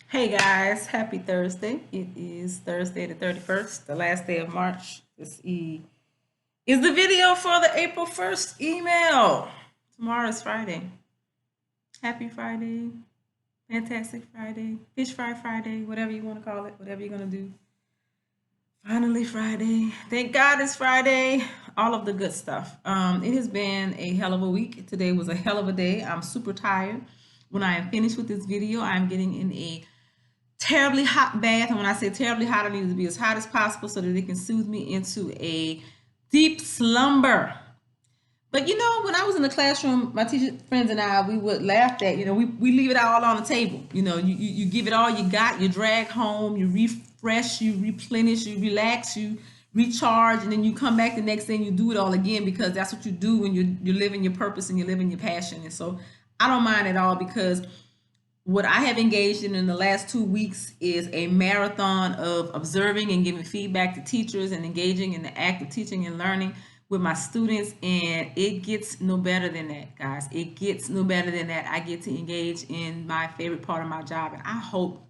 Hey guys, happy Thursday. It is Thursday the 31st, the last day of March. Is the video for the April 1st email. Tomorrow is Friday. Happy Friday. Fantastic Friday. Fish fry Friday, whatever you want to call it, whatever you're going to do. Finally Friday. Thank God it's Friday. All of the good stuff. It has been a hell of a week. Today was a hell of a day. I'm super tired. When I am finished with this video, I'm getting in a terribly hot bath. And when I say terribly hot, I need it to be as hot as possible so that it can soothe me into a deep slumber. But when I was in the classroom, my teacher friends and I, we would laugh at, we leave it all on the table. You give it all you got, you drag home, you refresh, you replenish, you relax, you recharge, and then you come back the next day and you do it all again because that's what you do when you're living your purpose and you're living your passion. And so I don't mind at all because what I have engaged in the last 2 weeks is a marathon of observing and giving feedback to teachers and engaging in the act of teaching and learning with my students. And it gets no better than that, guys. It gets no better than that. I get to engage in my favorite part of my job. And I hope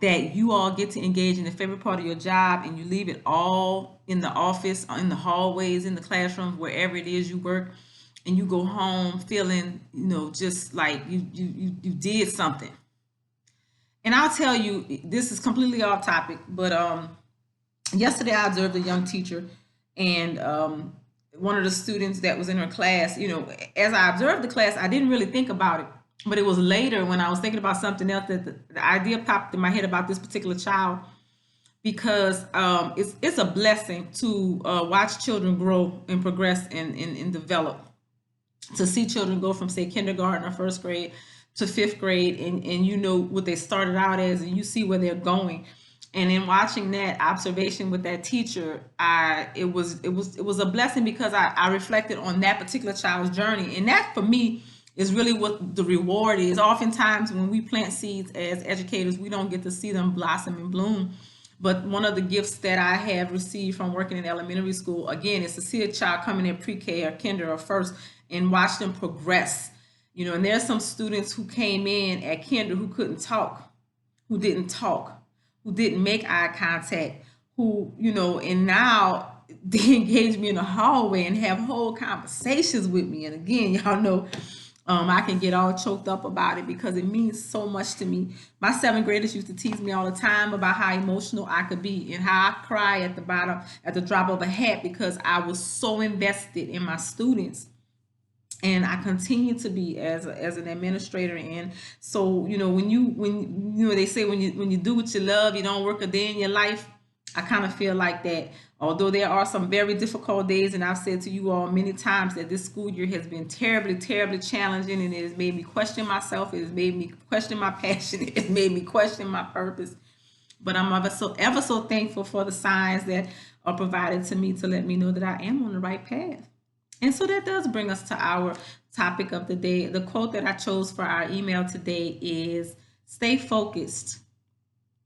that you all get to engage in the favorite part of your job and you leave it all in the office, in the hallways, in the classrooms, wherever it is you work, and you go home feeling, just like you did something. And I'll tell you, this is completely off topic, but yesterday I observed a young teacher, and one of the students that was in her class, as I observed the class, I didn't really think about it. But it was later when I was thinking about something else that the idea popped in my head about this particular child because it's a blessing to watch children grow and progress and develop, to see children go from, say, kindergarten or first grade to fifth grade, and you know what they started out as, and you see where they're going. And in watching that observation with that teacher, it was a blessing because I reflected on that particular child's journey, and that for me is really what the reward is. Oftentimes when we plant seeds as educators, we don't get to see them blossom and bloom. But one of the gifts that I have received from working in elementary school, again, is to see a child coming in pre-K or kinder or first and watch them progress. And there's some students who came in at kinder who couldn't talk, who didn't talk, who didn't make eye contact, and now they engage me in the hallway and have whole conversations with me. And again, y'all know I can get all choked up about it because it means so much to me. My seventh graders used to tease me all the time about how emotional I could be and how I cry at the bottom, at the drop of a hat, because I was so invested in my students. And I continue to be as an administrator. And so, when they say when you do what you love, you don't work a day in your life. I kind of feel like that. Although there are some very difficult days, and I've said to you all many times that this school year has been terribly, terribly challenging, and it has made me question myself. It has made me question my passion. It has made me question my purpose. But I'm ever so thankful for the signs that are provided to me to let me know that I am on the right path. And so that does bring us to our topic of the day. The quote that I chose for our email today is, "Stay focused.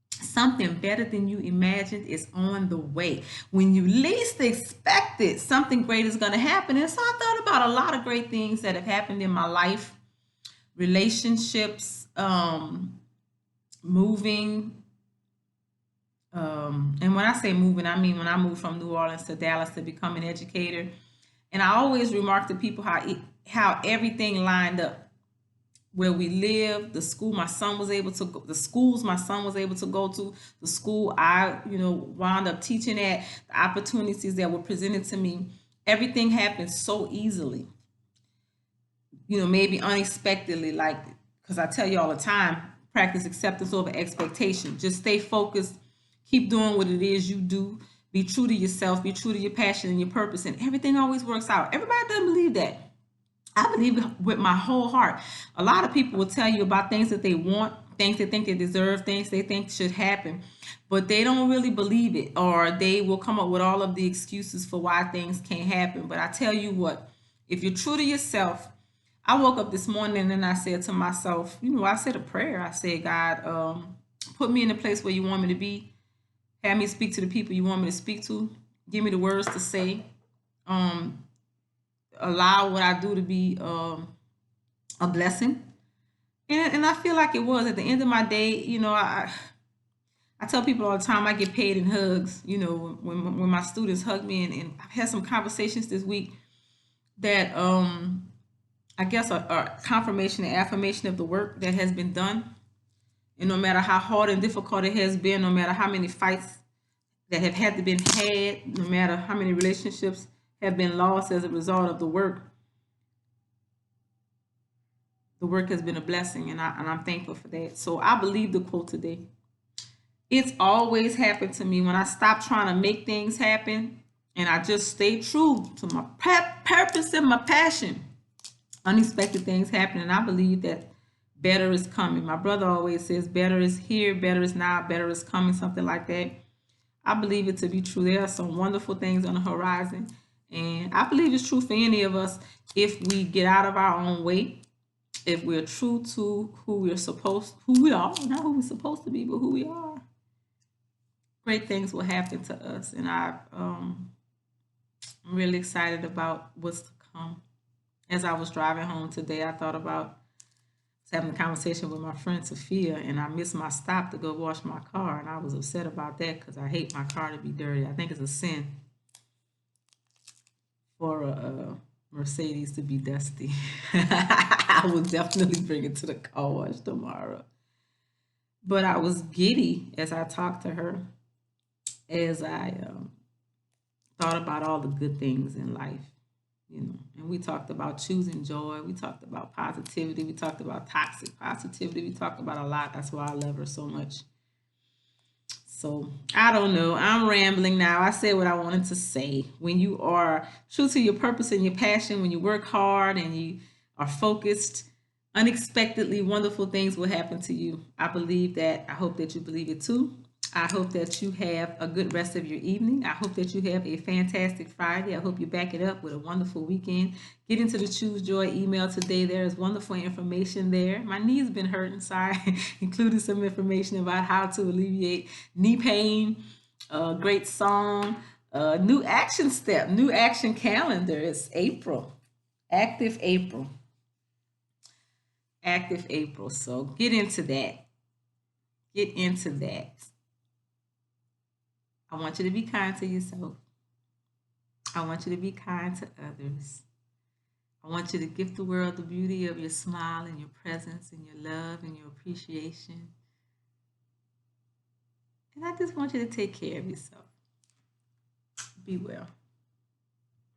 Something better than you imagined is on the way. When you least expect it, something great is going to happen." And so I thought about a lot of great things that have happened in my life, relationships, moving. And when I say moving, I mean when I moved from New Orleans to Dallas to become an educator. And I always remark to people how everything lined up. Where we live, the school my son was able to go, the schools my son was able to go to, the school I, wound up teaching at, the opportunities that were presented to me. Everything happened so easily, maybe unexpectedly, like, because I tell you all the time, practice acceptance over expectation. Just stay focused, keep doing what it is you do, be true to yourself, be true to your passion and your purpose, and everything always works out. Everybody doesn't believe that. I believe it with my whole heart. A lot of people will tell you about things that they want, things they think they deserve, things they think should happen, but they don't really believe it, or they will come up with all of the excuses for why things can't happen. But I tell you what, if you're true to yourself, I woke up this morning and I said to myself, I said a prayer. I said, God, put me in the place where you want me to be. Have me speak to the people you want me to speak to. Give me the words to say. Um, Allow what I do to be a blessing. And I feel like it was at the end of my day. I tell people all the time I get paid in hugs. When my students hug me, and I've had some conversations this week that I guess are confirmation and affirmation of the work that has been done. And no matter how hard and difficult it has been, no matter how many fights that have had to been had, no matter how many relationships have been lost as a result of the work has been a blessing, and I'm thankful for that. So I believe the quote today. It's always happened to me when I stop trying to make things happen and I just stay true to my purpose and my passion. Unexpected things happen, and I believe that better is coming. My brother always says, better is here, better is now, better is coming, something like that. I believe it to be true. There are some wonderful things on the horizon, and I believe it's true for any of us if we get out of our own way, if we're true to who we are, not who we're supposed to be, but who we are. Great things will happen to us, and I'm really excited about what's to come. As I was driving home today, I thought about having a conversation with my friend Sophia, and I missed my stop to go wash my car, and I was upset about that because I hate my car to be dirty. I think it's a sin for a Mercedes to be dusty. I will definitely bring it to the car wash tomorrow. But I was giddy as I talked to her, as I thought about all the good things in life. And we talked about choosing joy, we talked about positivity, we talked about toxic positivity, we talked about a lot. That's why I love her so much. So I don't know, I'm rambling now. I said what I wanted to say. When you are true to your purpose and your passion, when you work hard and you are focused, unexpectedly wonderful things will happen to you. I believe that. I hope that you believe it too. I hope that you have a good rest of your evening. I hope that you have a fantastic Friday. I hope you back it up with a wonderful weekend. Get into the Choose Joy email today. There is wonderful information there. My knee's been hurting, sorry, including some information about how to alleviate knee pain. Great song. New action step, new action calendar. It's April. Active April. Active April. So get into that. Get into that. I want you to be kind to yourself. I want you to be kind to others. I want you to give the world the beauty of your smile and your presence and your love and your appreciation. And I just want you to take care of yourself. Be well.